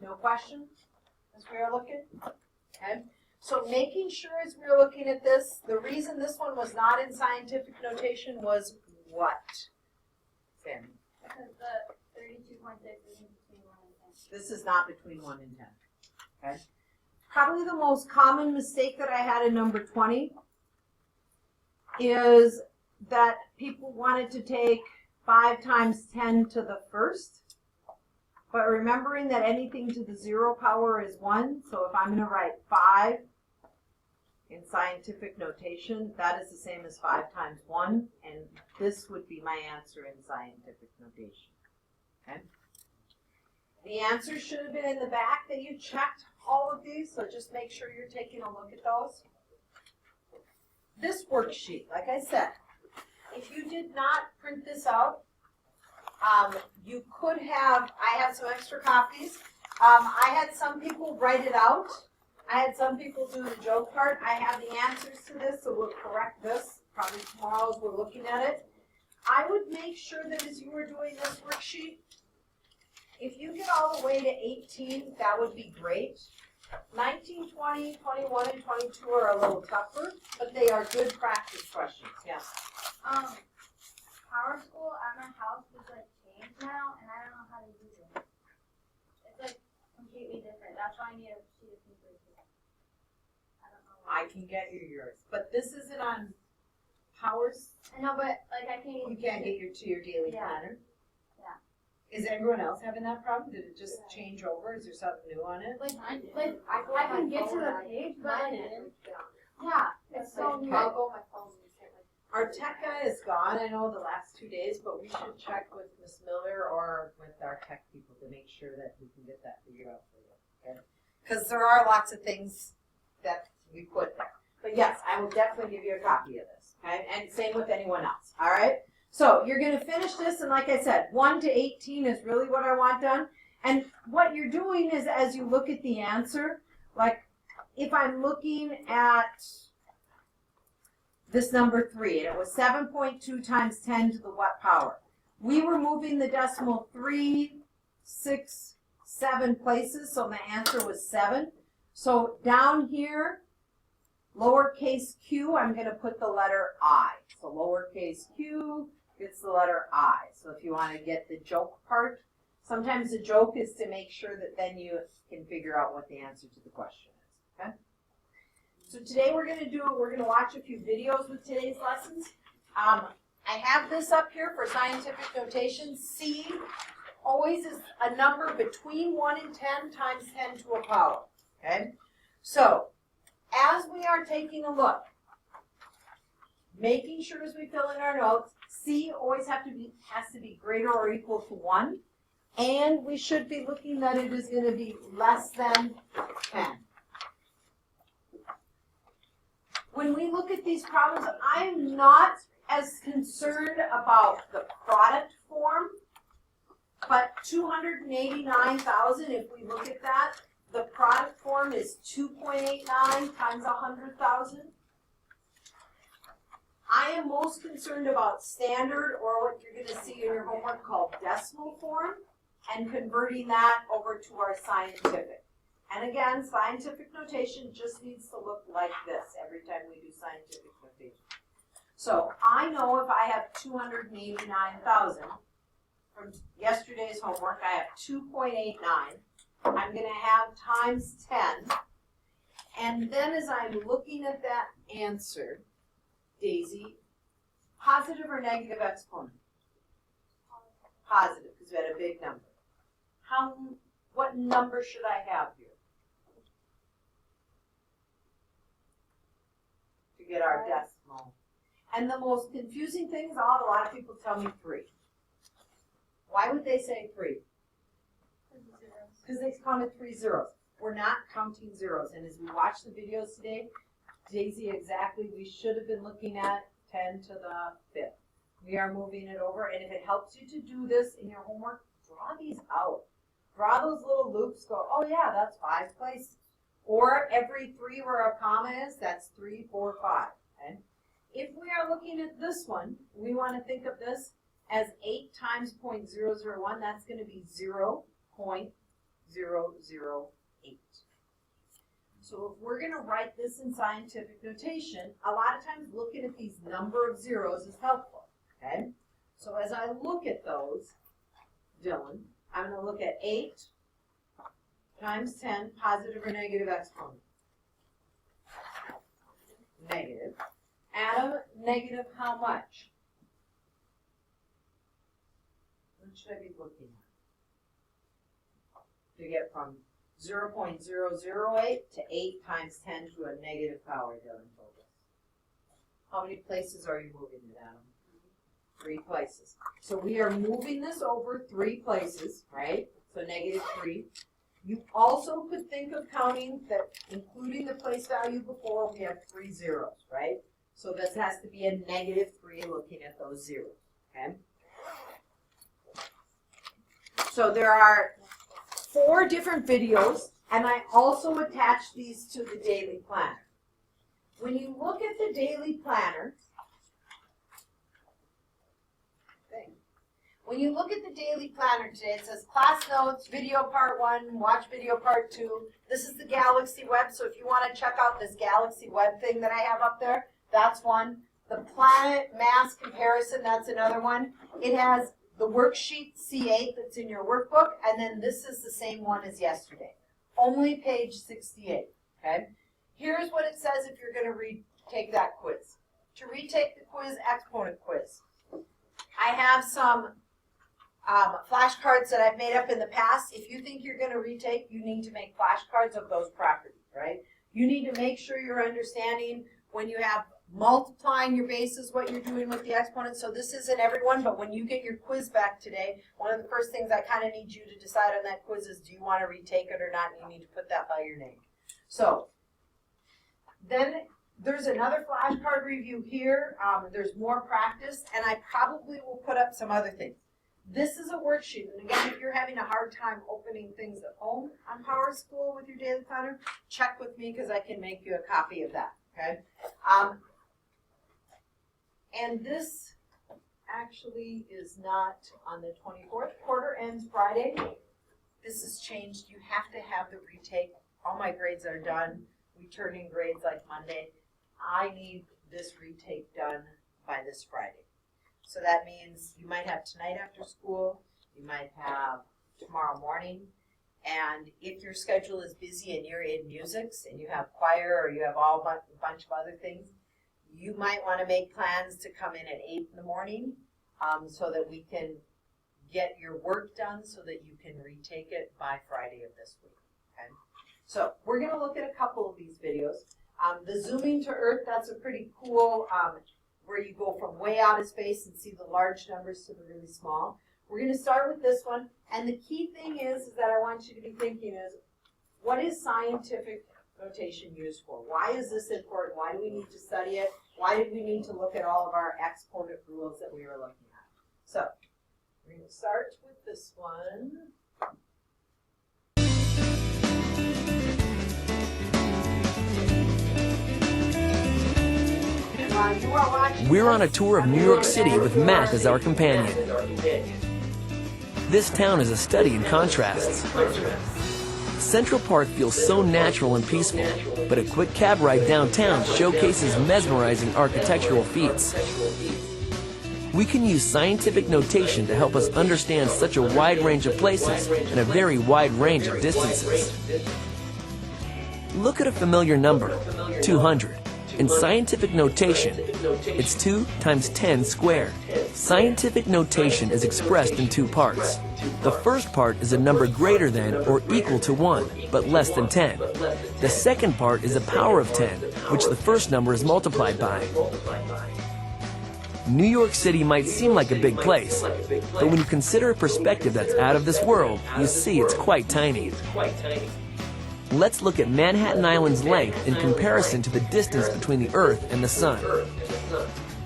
No question as we are looking? Okay. So making sure as we're looking at this, the reason this one was not in scientific notation was what? Sammy? Because the 32.6 isn't between 1 and 10. This is not between 1 and 10. Okay. Probably the most common mistake that I had in number 20 is that people wanted to take 5 times 10 to the first. But remembering that anything to the 0 power is 1, so if I'm going to write 5 in scientific notation, that is the same as 5 times 1, and this would be my answer in scientific notation. Okay? The answer should have been in the back that you checked all of these, so just make sure you're taking a look at those. This worksheet, like I said, if you did not print this out, you could have, I have some extra copies. I had some people write it out. I had some people do the joke part. I have the answers to this, so we'll correct this probably tomorrow as we're looking at it. I would make sure that as you were doing this worksheet, if you get all the way to 18, that would be great. 19, 20, 21, and 22 are a little tougher, but they are good practice questions. Yes. Power School at my house is like changed now, and I don't know how to use it. It's like completely different. That's why I need a sheet of paper. I don't know. I can get you yours, but this isn't on Powers. I know, but like I can't. You can't get your to your daily planner. Yeah. Is everyone else having that problem? Did it just change over? Is there something new on it? Like I can get to the page, but like, yeah, it's so new. I'll go on my phone. Our tech guy is gone, I know, the last 2 days, but we should check with Miss Miller or with our tech people to make sure that we can get that figured out for you, okay? Because there are lots of things that we put there. But yes, I will definitely give you a copy of this, okay? And same with anyone else, all right? So you're going to finish this, and like I said, 1 to 18 is really what I want done. And what you're doing is as you look at the answer, like if I'm looking at this number 3, and it was 7.2 times 10 to the what power? We were moving the decimal 3, 6, 7 places, so the answer was 7. So down here, lowercase q, I'm going to put the letter I. So lowercase q gets the letter I. So if you want to get the joke part, sometimes the joke is to make sure that then you can figure out what the answer to the question is, okay? So today we're going to watch a few videos with today's lessons. I have this up here for scientific notation. C always is a number between 1 and 10 times 10 to a power. Okay? So, as we are taking a look, making sure as we fill in our notes, C always has to be greater or equal to 1. And we should be looking that it is going to be less than 10. When we look at these problems, I am not as concerned about the product form, but 289,000, if we look at that, the product form is 2.89 times 100,000. I am most concerned about standard, or what you're going to see in your homework called decimal form, and converting that over to our scientific. And again, scientific notation just needs to look like this every time we do scientific notation. So I know if I have 289,000 from yesterday's homework, I have 2.89. I'm going to have times 10. And then as I'm looking at that answer, Daisy, positive or negative exponent? Positive, because we had a big number. What number should I have here to get our decimal? And the most confusing thing is a lot of people tell me 3. Why would they say 3? Because they counted 3 zeros. We're not counting zeros. And as we watch the videos today, Daisy, exactly, we should have been looking at 10 to the 5th. We are moving it over. And if it helps you to do this in your homework, draw these out. Draw those little loops, go, oh yeah, that's 5 places. Or every 3 where a comma is, that's 3, 4, 5. Okay? If we are looking at this one, we want to think of this as 8 times 0.001. That's going to be 0.001. .008. So if we're gonna write this in scientific notation, a lot of times looking at these number of zeros is helpful, okay? So as I look at those, Dylan, I'm gonna look at 8 times 10, positive or negative exponent? Negative. Adam, negative how much? What should I be looking at? To get from 0.008 to 8 times 10 to a negative power, Dylan told us. How many places are you moving it, Adam? 3 places. So we are moving this over 3 places, right? So negative 3. You also could think of counting that, including the place value before, we have 3 zeros, right? So this has to be a negative 3 looking at those zeros, okay? So there are 4 different videos, and I also attach these to the daily planner. When you look at the daily planner, today, it says class notes, video part 1, watch video part 2. This is the Galaxy Web, so if you want to check out this Galaxy Web thing that I have up there, that's one. The planet mass comparison, that's another one. It has the worksheet C8 that's in your workbook, and then this is the same one as yesterday. Only page 68, okay? Here's what it says if you're going to retake that quiz. To retake the quiz, exponent quiz. I have some flashcards that I've made up in the past. If you think you're going to retake, you need to make flashcards of those properties, right? You need to make sure you're understanding when you have multiplying your bases, what you're doing with the exponents. So this isn't everyone, but when you get your quiz back today, one of the first things I kind of need you to decide on that quiz is, do you want to retake it or not? And you need to put that by your name. So then there's another flashcard review here. There's more practice, and I probably will put up some other things. This is a worksheet, and again, if you're having a hard time opening things at home on PowerSchool with your daily planner, check with me because I can make you a copy of that, okay? And this actually is not on the 24th. Quarter ends Friday. This has changed. You have to have the retake. All my grades are done. We turn in grades like Monday. I need this retake done by this Friday. So that means you might have tonight after school, you might have tomorrow morning, and if your schedule is busy and you're in musics and you have choir or you have a bunch of other things, you might want to make plans to come in at 8 in the morning so that we can get your work done so that you can retake it by Friday of this week. Okay? So we're going to look at a couple of these videos. The zooming to Earth, that's a pretty cool where you go from way out of space and see the large numbers to the really small. We're going to start with this one, and the key thing is that I want you to be thinking is, what is scientific notation used for? Why is this important? Why do we need to study it? Why did we need to look at all of our exponent rules that we were looking at? So, we're going to start with this one. We're on a tour of New York City with math as our companion. This town is a study in contrasts. Central Park feels so natural and peaceful, but a quick cab ride downtown showcases mesmerizing architectural feats. We can use scientific notation to help us understand such a wide range of places and a very wide range of distances. Look at a familiar number, 200. In scientific notation, it's 2 times 10 squared. Scientific notation is expressed in 2 parts. The first part is a number greater than or equal to 1, but less than 10. The second part is a power of 10, which the first number is multiplied by. New York City might seem like a big place, but when you consider a perspective that's out of this world, you see it's quite tiny. Let's look at Manhattan Island's length in comparison to the distance between the Earth and the Sun.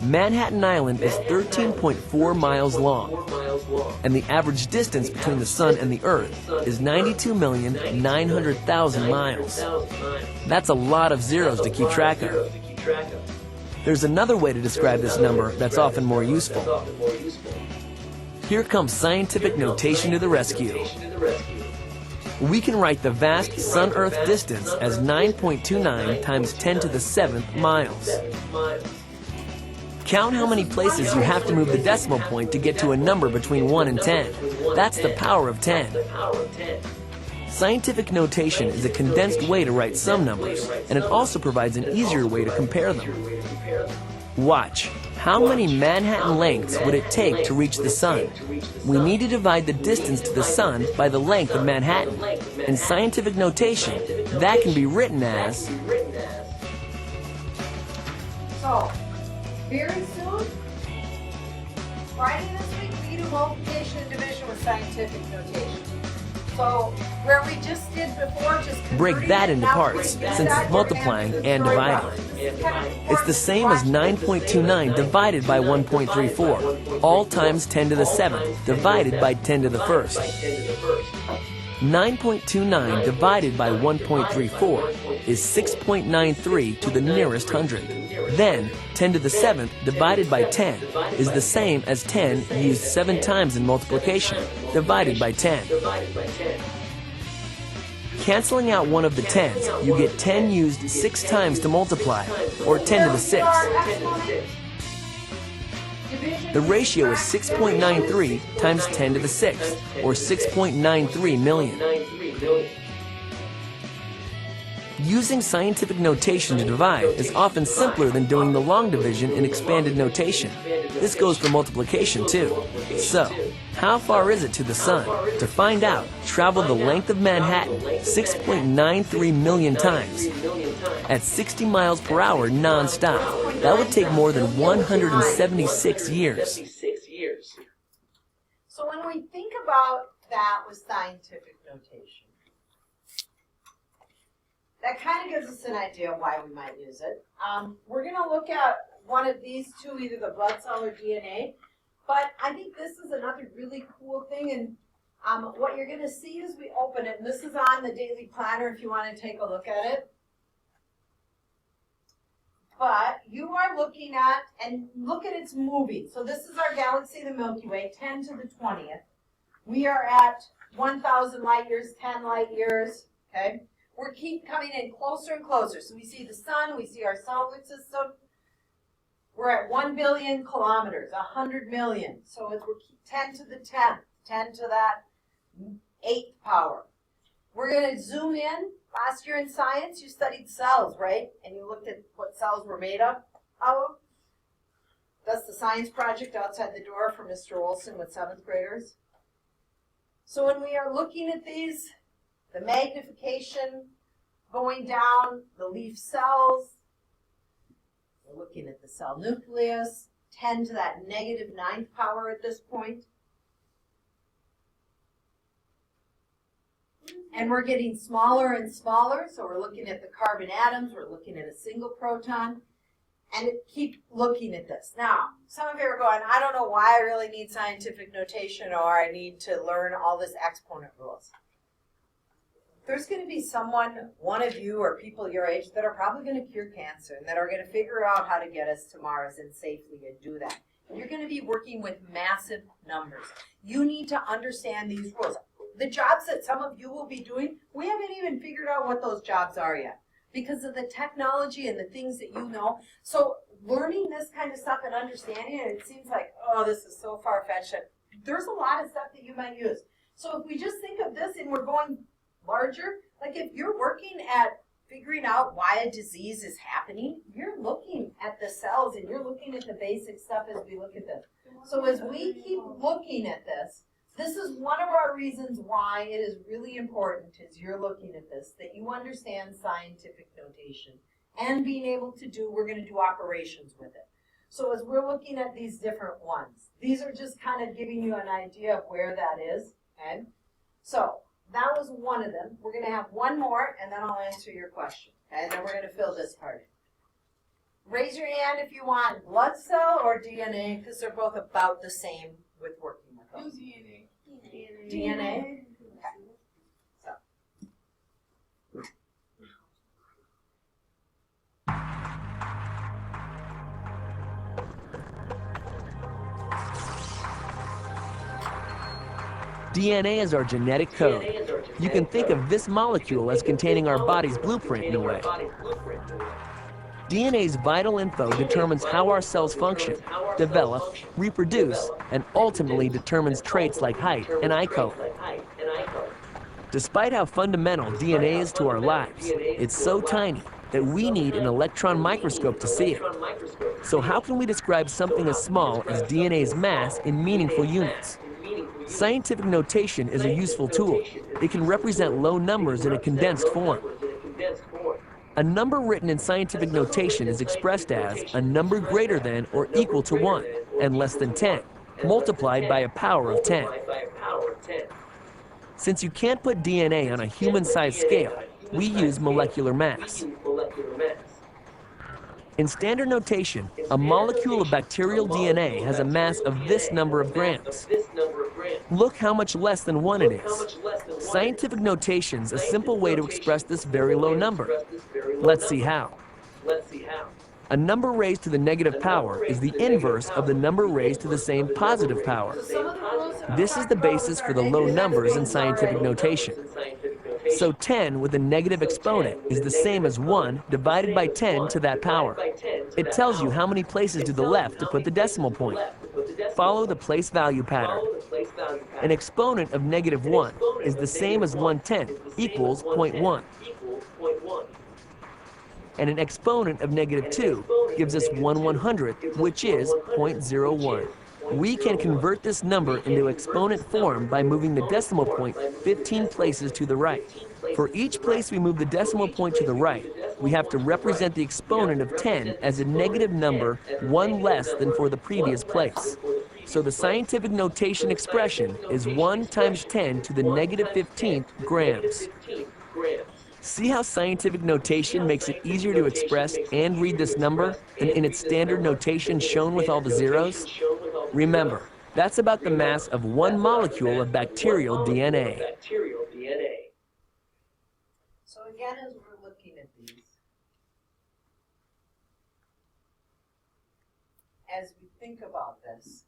Manhattan Island is 13.4 miles long, and the average distance between the Sun and the Earth is 92,900,000 miles. That's a lot of zeros to keep track of. There's another way to describe this number that's often more useful. Here comes scientific notation to the rescue. We can write the vast Sun-Earth distance as 9.29 times 10 to the 7th miles. Count how many places you have to move the decimal point to get to a number between 1 and 10. That's the power of 10. Scientific notation is a condensed way to write some numbers, and it also provides an easier way to compare them. Watch. How many Manhattan lengths would it take to reach the sun? We need to divide the distance to the sun by the length of Manhattan. In scientific notation, that can be written as... So, very soon, Friday this week, we do multiplication and division with scientific notation. So, where we just did before, just Break converting that it, into now parts, break since that it's multiplying and dividing. It's the same as 9.29 divided by 1.34, all times 10 to the 7th, divided by 10 to the 1st. 9.29 divided by 1.34 is 6.93 to the nearest hundred. Then, 10 to the 7th divided by 10 is the same as 10 used 7 times in multiplication, divided by 10. Canceling out one of the 10s, you get 10 used 6 times to multiply, or 10 to the 6th. The ratio is 6.93 times 10 to the 6th, or 6.93 million. Using scientific notation to divide is often simpler than doing the long division in expanded notation. This goes for multiplication too. So, how far is it to the sun? To find out, travel the length of Manhattan 6.93 million times. At 60 miles per hour non-stop, that would take more than 176 years. So when we think about that with scientific notation, that kind of gives us an idea of why we might use it. We're going to look at one of these two, either the blood cell or DNA. But I think this is another really cool thing. And what you're going to see as we open it, and this is on the Daily Planner if you want to take a look at it. But you are looking at, and look at its moving. So this is our galaxy, the Milky Way, 10 to the 20th. We are at 1,000 light years, 10 light years, okay? We keep coming in closer and closer. So we see the sun, we see our solar system. We're at 1 billion kilometers, 100 million. So we're 10 to the 10th, 10 to that 8th power. We're going to zoom in. Last year in science, you studied cells, right? And you looked at what cells were made of. That's the science project outside the door for Mr. Olson with 7th graders. So when we are looking at these, the magnification going down, the leaf cells, we're looking at the cell nucleus, 10 to that negative 9th power at this point. And we're getting smaller and smaller, so we're looking at the carbon atoms, we're looking at a single proton, and keep looking at this. Now, some of you are going, I don't know why I really need scientific notation or I need to learn all this exponent rules. There's going to be someone, one of you or people your age, that are probably going to cure cancer and that are going to figure out how to get us to Mars and safely and do that. You're going to be working with massive numbers. You need to understand these rules. The jobs that some of you will be doing, we haven't even figured out what those jobs are yet because of the technology and the things that you know. So learning this kind of stuff and understanding it, it seems like, oh, this is so far-fetched. There's a lot of stuff that you might use. So if we just think of this and we're going larger, like if you're working at figuring out why a disease is happening, you're looking at the cells and you're looking at the basic stuff as we look at this. So as we keep looking at this, this is one of our reasons why it is really important as you're looking at this, that you understand scientific notation and being able to do, we're going to do operations with it. So as we're looking at these different ones, these are just kind of giving you an idea of where that is, okay? So that was one of them. We're going to have one more, and then I'll answer your question, okay? And then we're going to fill this part in. Raise your hand if you want blood cell or DNA, because they're both about the same with working with them. DNA. Okay. So. DNA is our genetic code. You can think of this molecule as containing our body's blueprint in a way. DNA's vital info determines how our cells function, develop, reproduce, and ultimately determines traits like height and eye color. Despite how fundamental DNA is to our lives, it's so tiny that we need an electron microscope to see it. So how can we describe something as small as DNA's mass in meaningful units? Scientific notation is a useful tool. It can represent low numbers in a condensed form. A number written in scientific notation is expressed as a number greater than or equal to 1 and less than 10, multiplied by a power of 10. Since you can't put DNA on a human-sized scale, we use molecular mass. In standard notation, a molecule of bacterial DNA has a mass of this number of grams. Look how much less than 1 it is. Scientific notation's a simple way to express this very low number. Let's see how. A number raised to the negative power is the inverse of the number raised to the same positive power. This is the basis for the low numbers in scientific notation. So 10 with a negative exponent is the same as 1 divided by 10 to that power. It tells you how many places to the left to put the decimal point. Follow the place value pattern. An exponent of negative 1 is the same as 1/10 equals 0.1. And an exponent of negative 2 gives us 1/100th, which is 0.01. We can convert this number into exponent form by moving the decimal point 15 places to the right. For each place we move the decimal point to the right, we have to represent the exponent of 10 as a negative number, 1 less than for the previous place. So the scientific notation expression is 1 times 10 to the negative 15th grams. See how scientific notation makes it easier to express and read this number than in its standard notation shown with all the zeros? Remember, that's about the mass of 1 molecule of bacterial DNA. So again, as we're looking at these, as we think about this,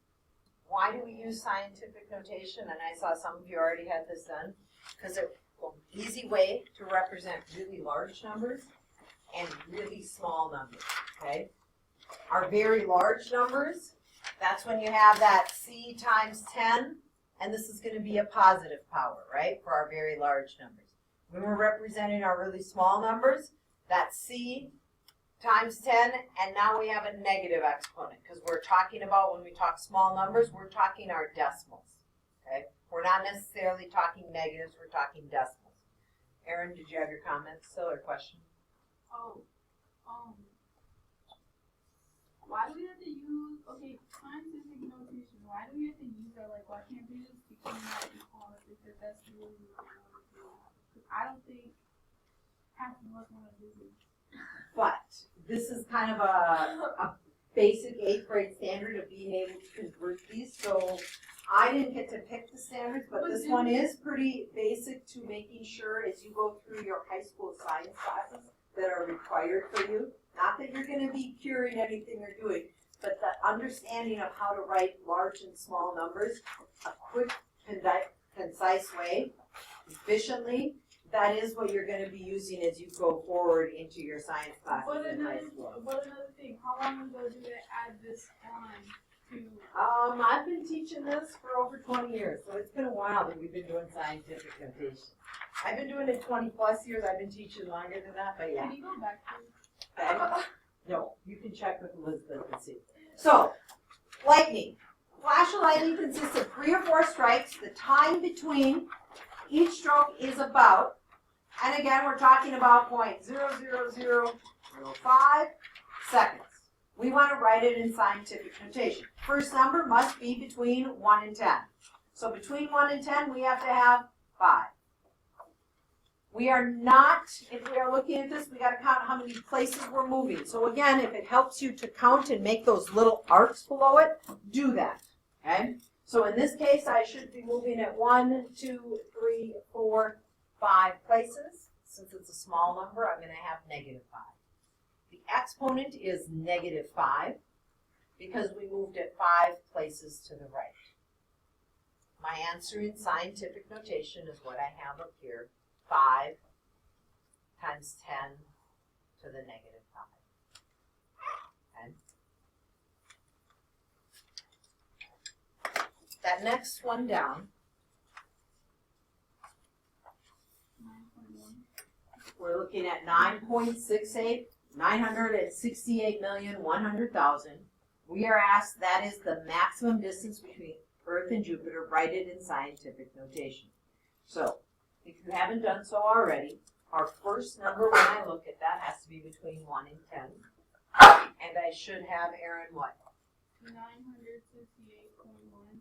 why do we use scientific notation? And I saw some of you already had this done, because it's an easy way to represent really large numbers and really small numbers, okay? Our very large numbers, that's when you have that C times 10, and this is going to be a positive power, right, for our very large numbers. When we're representing our really small numbers, that's C times 10, and now we have a negative exponent, because we're talking about, when we talk small numbers, we're talking our decimals, okay? We're not necessarily talking negatives, we're talking decimals. Erin, did you have your comments still or question? Why do we have to use, scientific notation, why do we have to use that? Like, why can't we just become that equality because that's really what we want to do? Because I don't think half of us want to do this. But this is kind of a basic 8th grade standard of being able to convert these. So I didn't get to pick the standards, but this one is pretty basic to making sure as you go through your high school science classes that are required for you. Not that you're going to be curing anything you're doing, but the understanding of how to write large and small numbers, a quick, concise way, efficiently, that is what you're going to be using as you go forward into your science classes in high school. But another thing, how long ago did they add this on to? I've been teaching this for over 20 years, so it's been a while that we've been doing scientific notation. I've been doing it 20 plus years. I've been teaching longer than that, but yeah. Can you go back to? No, you can check with Elizabeth and see. So, lightning. Flash of lightning consists of 3 or 4 strikes. The time between each stroke is about, and again, we're talking about 0.00005 seconds. We want to write it in scientific notation. First number must be between 1 and 10. So between 1 and 10, we have to have 5. We are not, if we are looking at this, we got to count how many places we're moving. So again, if it helps you to count and make those little arcs below it, do that, okay? So in this case, I should be moving at 1, 2, 3, 4, 5 places. Since it's a small number, I'm going to have -5. The exponent is -5 because we moved it 5 places to the right. my answer in scientific notation is what I have up here. 5 times 10 to the negative 5. Okay. That next one down, 9.1. we're looking at 9.68, 968,100,000. We are asked that is the maximum distance between Earth and Jupiter, write it in scientific notation. So, if you haven't done so already, our first number when I look at that has to be between 1 and 10. And I should have, Aaron, what? 968.1.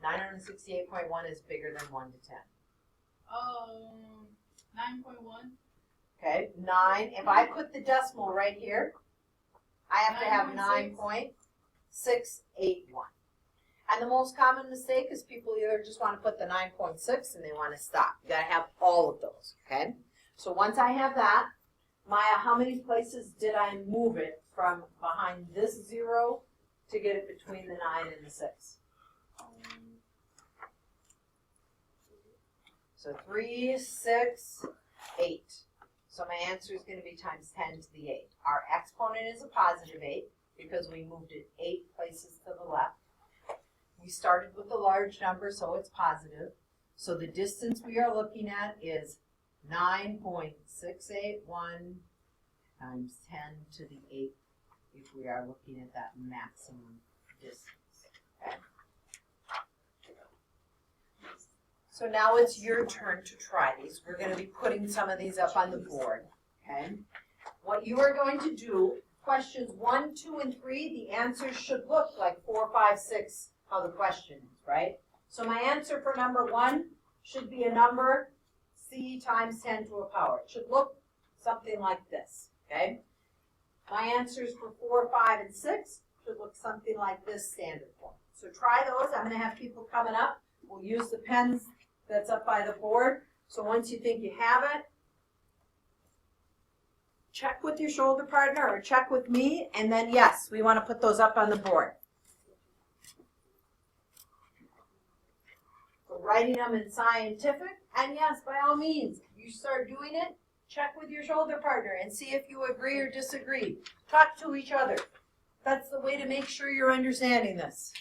968.1 is bigger than 1 to 10. 9.1. Okay, 9. If I put the decimal right here, I have to have 9.681. And the most common mistake is people either just want to put the 9.6 and they want to stop. You got to have all of those, okay? So once I have that, Maya, how many places did I move it from behind this 0 to get it between the 9 and the 6? So 3, 6, 8. So my answer is going to be times 10 to the 8. Our exponent is a positive 8 because we moved it 8 places to the left. We started with a large number, so it's positive. So the distance we are looking at is 9.681 times 10 to the 8 if we are looking at that maximum distance. Okay? So now it's your turn to try these. We're going to be putting some of these up on the board. Okay? What you are going to do, questions 1, 2, and 3, the answers should look like 4, 5, 6, how the question is, right? So my answer for number 1 should be a number C times 10 to a power. It should look something like this, okay? My answers for 4, 5, and 6 should look something like this standard form. So try those. I'm going to have people coming up. We'll use the pens that's up by the board. So once you think you have it, check with your shoulder partner or check with me, and then yes, we want to put those up on the board. So writing them in scientific, and yes, by all means, you start doing it, check with your shoulder partner and see if you agree or disagree. Talk to each other. That's the way to make sure you're understanding this.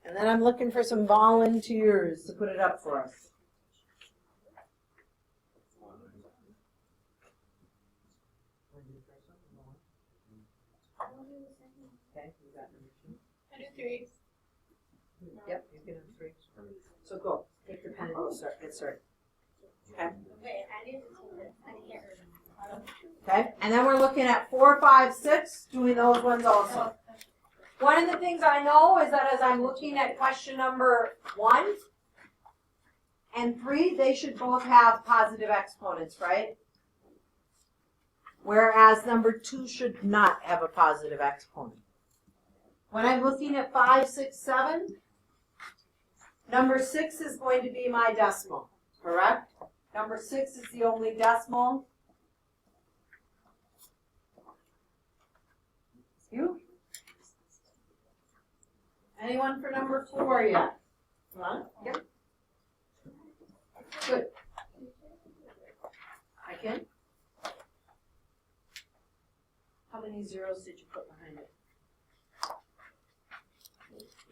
And then I'm looking for some volunteers to put it up for us. Okay, you got number 2. I do 3. Yep, you can have 3. So go, take the pen and go start. Get started. Okay. Wait, I need to see this. I can't remember. Okay, and then we're looking at 4, 5, 6, doing those ones also. One of the things I know is that as I'm looking at question number 1 and 3, they should both have positive exponents, right? Whereas number 2 should not have a positive exponent. When I'm looking at 5, 6, 7, number 6 is going to be my decimal, correct? Number 6 is the only decimal. You? Anyone for number 4 yet? Huh? Yep. Good. I can. How many zeros did you put behind it?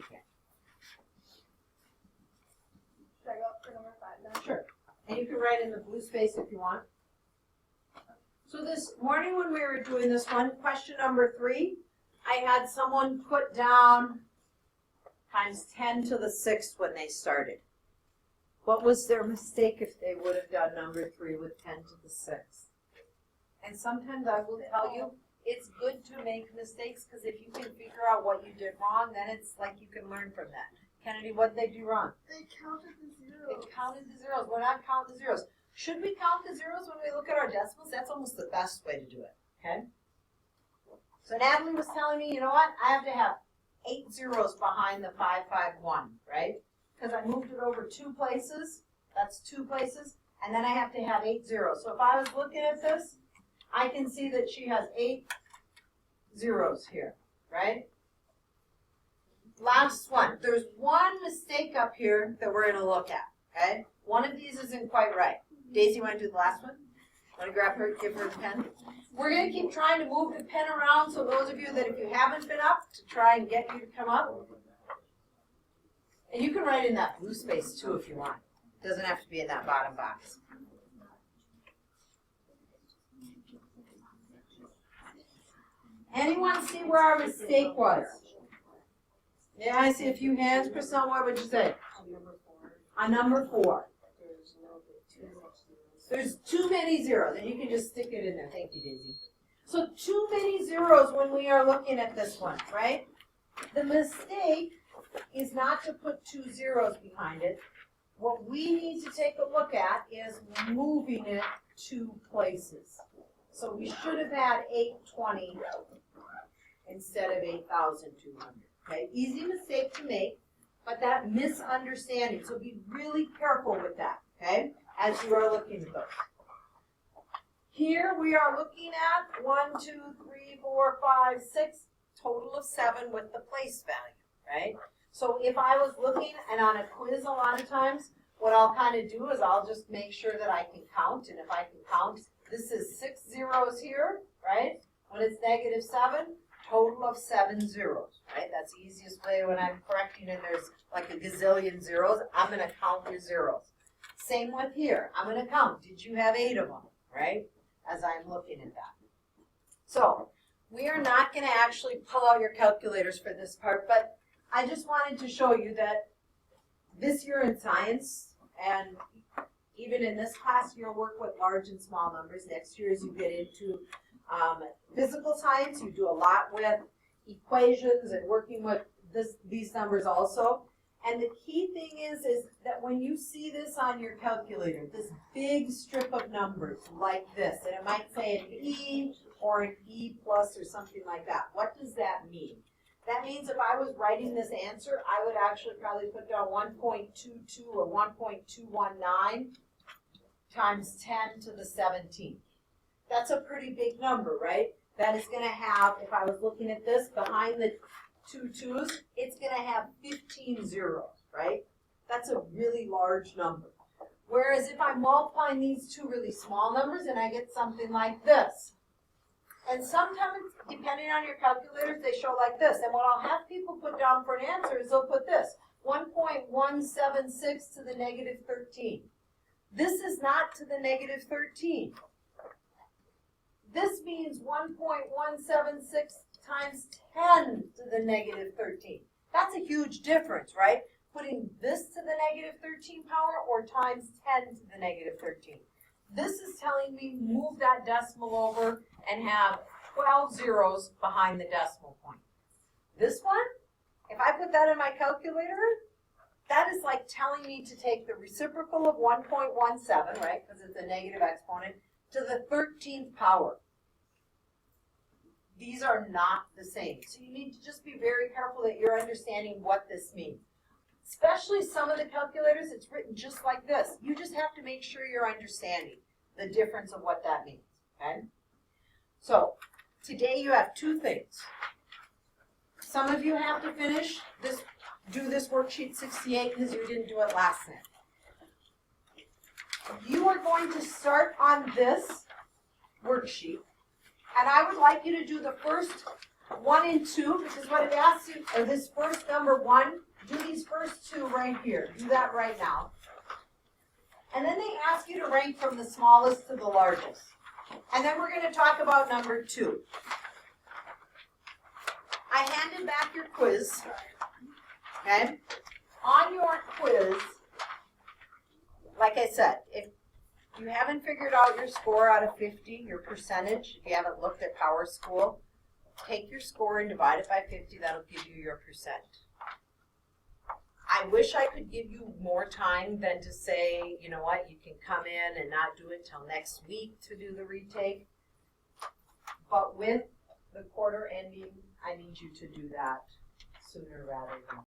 Okay. Should I go up for number 5 then? Sure. And you can write in the blue space if you want. So this morning when we were doing this one, question number 3, I had someone put down times 10 to the 6th when they started. What was their mistake if they would have done number 3 with 10 to the 6th? And sometimes I will tell you, it's good to make mistakes because if you can figure out what you did wrong, then it's like you can learn from that. Kennedy, what did they do wrong? They counted the They zeros. counted the zeros. We're not counting the zeros. Should we count the zeros when we look at our decimals? That's almost the best way to do it, okay? So Natalie was telling me, you know what? I have to have 8 zeros behind the 551, right? Because I moved it over 2 places. That's 2 places. And then I have to have 8 zeros. So if I was looking at this, I can see that she has 8 zeros here, right? last one. There's one mistake up here that we're gonna look at, okay? One of these isn't quite right. Daisy, you wanna do the last one? Wanna grab her, give her the pen? We're gonna keep trying to move the pen around, so those of you that if you haven't been up, to try and get you to come up. And you can write in that blue space too if you want. Doesn't have to be in that bottom box. Anyone see where our mistake was? Yeah, I see a few hands. Priscilla, what would you say? On number 4. There's too many zeros, and you can just stick it in there. Thank you, Daisy. So too many zeros when we are looking at this one, right? The mistake is not to put 2 zeros behind it. What we need to take a look at is moving it 2 places. So we should have had 820 instead of 8,200. Okay, easy mistake to make, but that misunderstanding. So be really careful with that, okay, as you are looking at those. Here we are looking at 1, 2, 3, 4, 5, 6, total of 7 with the place value, right? So if I was looking, and on a quiz a lot of times, what I'll kind of do is I'll just make sure that I can count, and if I can count, this is 6 zeros here, right? When it's -7, total of 7 zeros, right? That's the easiest way when I'm correcting and there's like a gazillion zeros, I'm gonna count your zeros. Same with here, I'm gonna count, did you have 8 of them, right? As I'm looking at that. So, we are not gonna actually pull out your calculators for this part, but I just wanted to show you that this year in science, and even in this class, you'll work with large and small numbers. Next year, as you get into physical science, you do a lot with equations and working with these numbers also. And the key thing is that when you see this on your calculator, this big strip of numbers like this, and it might say an E or an E plus or something like that, what does that mean? That means if I was writing this answer, I would actually probably put down 1.22 or 1.219 times 10 to the 17th. That's a pretty big number, right? That is going to have, if I was looking at this, behind the 2 2's, it's going to have 15 zeros, right? That's a really large number. Whereas if I'm multiplying these two really small numbers and I get something like this, and sometimes, depending on your calculators, they show like this. And what I'll have people put down for an answer is they'll put this, 1.176 to the -13. This is not to the -13. This means 1.176 times 10 to the -13. That's a huge difference, right? Putting this to the -13 power or times 10 to the -13. This is telling me move that decimal over and have 12 zeros behind the decimal point. This one, if I put that in my calculator, that is like telling me to take the reciprocal of 1.17, right, because it's a negative exponent, to the 13th power. These are not the same. So you need to just be very careful that you're understanding what this means. Especially some of the calculators, it's written just like this. You just have to make sure you're understanding the difference of what that means, okay? So, today you have 2 things. Some of you have to finish this, do this worksheet 68 because you didn't do it last night. You are going to start on this worksheet, and I would like you to do the first 1 and 2, because what it asks you, or this first number 1, do these first 2 right here. Do that right now. And then they ask you to rank from the smallest to the largest. And then we're going to talk about number 2. I handed back your quiz. Okay? On your quiz, like I said, if you haven't figured out your score out of 50, your percentage, if you haven't looked at Power School, take your score and divide it by 50. That'll give you your percent. I wish I could give you more time than to say, you know what, you can come in and not do it till next week to do the retake. But with the quarter ending, I need you to do that sooner rather than